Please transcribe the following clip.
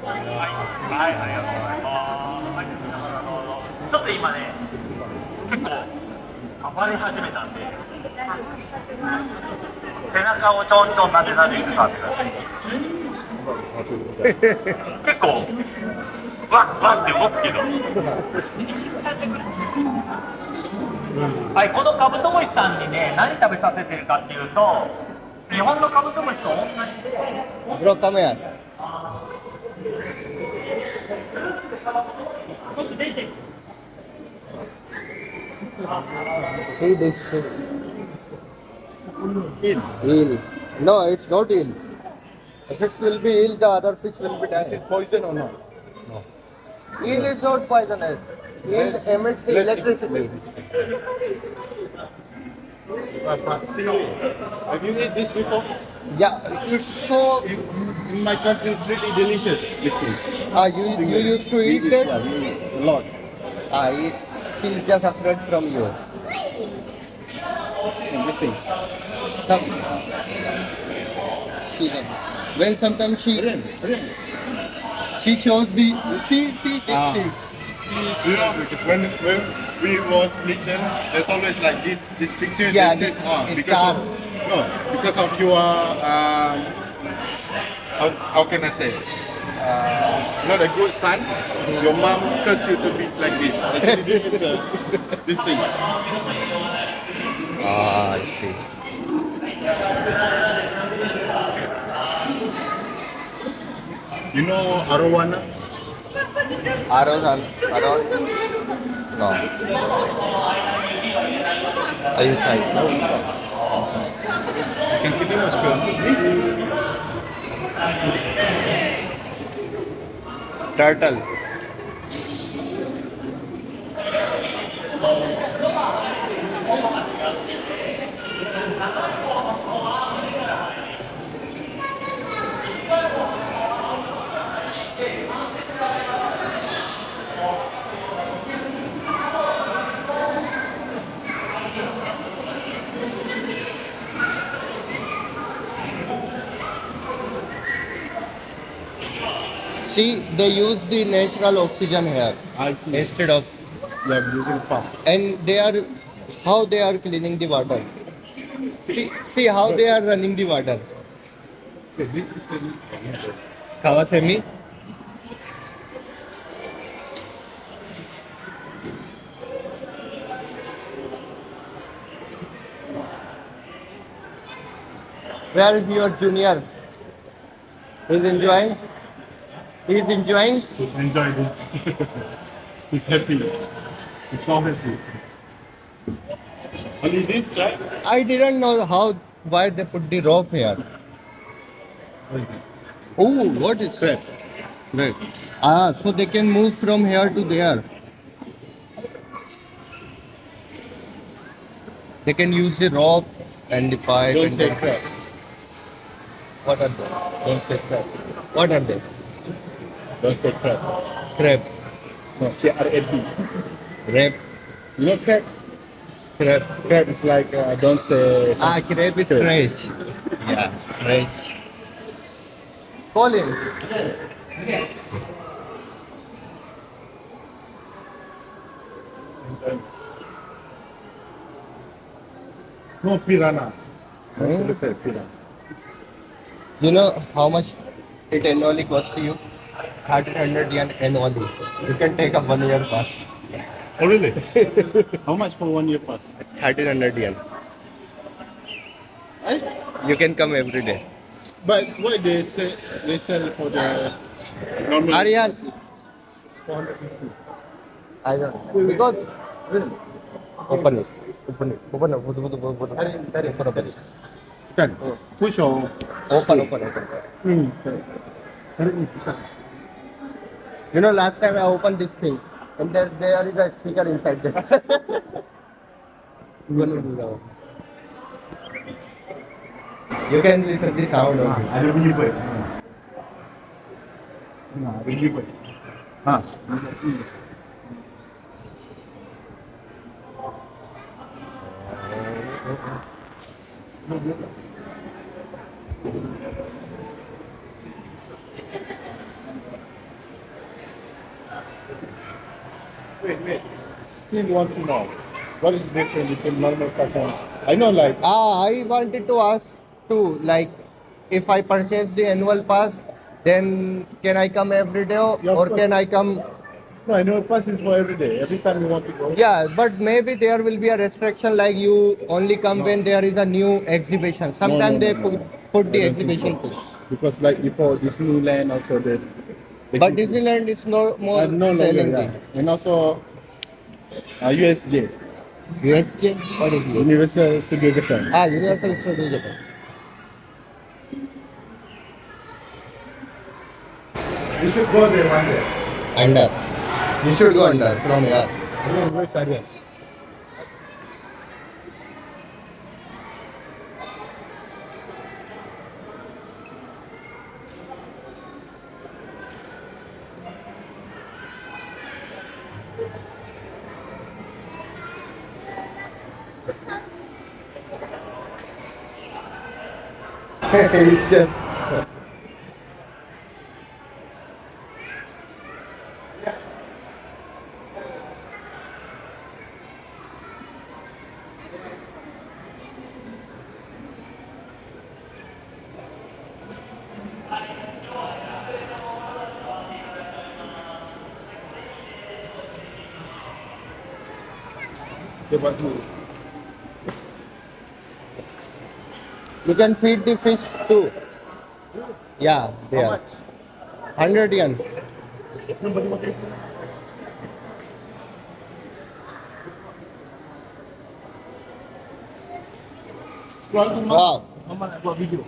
はい、ありがとうございます。はい、ちょっと今ね、結構暴れ始めたんで、背中をちょんちょん撫で撫でして触ってください。結構、わっわって動くけど。はい、このカブトムシさんにね、何食べさせてるかっていうと、日本のカブトムシと同じで。Bro, come here. See this is Eel. eel. No, it's not eel. If it will be eel, the other fish will be This is dying. poison or not? Eel is not poisonous. Eel emits electricity. But still, have you eaten this before? Yeah, it's so. In my country, it's really delicious. These things. You used to eat Yeah, that? we eat a lot. It, she's just afraid from you. And these things. Some, she's when sometimes Ren. she shows the see this Ah. thing. You know, when we was little, there's always like this picture. Yeah, they this said, because star. of, no, because of your how can I say? Not a good son. Your mom curse you to be like this. Actually, this is these things. Ah, I see. You know arowana? Aron. No. Are you shy? Can kita masuk ni? Turtle. See, they use the natural oxygen here I see. instead of, They are using pump. and how they are cleaning the water. See how they are running the water. Okay, this is the Kawasemi. Where is your junior? He's enjoying. He's enjoying. He's enjoying this. He's happy. He's so happy. Only this, right? I didn't know why they put the rope here. Oh, what is that? Right. So they can move from here to there. They can use the rope and the pipe. Don't and say then- crab. What are they? Don't say crab. What are they? Don't say crab. Crab. No, C-R-A-B. Crab. You know crab? Crab. Crab is like, don't say... Crab is trash. Yeah, trash. Call him. No, piranha. Hmm? Look at piranha. You know how much it annually costs you? 1,300 yen annually. You can take a 1 year pass. Oh, really? How much for 1 year pass? 1,300 yen. You can come every day. But why they say they sell for the normal? Aryan, 450. I don't know. Because open it. Open it. Open it. Open it. Kan? Push or? Open. You know, last time I opened this thing, and there is a speaker inside there. You can listen the sound of it. Ada bunyi bird. Ada bunyi bird. Ha. Wait. Still want to know what is the difference between normal pass and I know like I wanted to ask too, like, if I purchase the annual pass, then can I come every day Yeah, of or course. can I come? no annual pass is for every day. Every time you want to go. Yeah, but maybe there will be a restriction like you only come when there is a new exhibition. Sometimes they put I the don't think so. exhibition too. Because like before Disneyland also they But keep Disneyland is no more no longer, selling the yeah. And also USJ, USJ. What is it? Universal Studio Japan. Universal Studio Japan. You should go there one day. Under. You should go under from here. Again, where's again? It's just. You can feed the fish too. Yeah, How there. much? 100 yen. Wow. Mama nak buat video.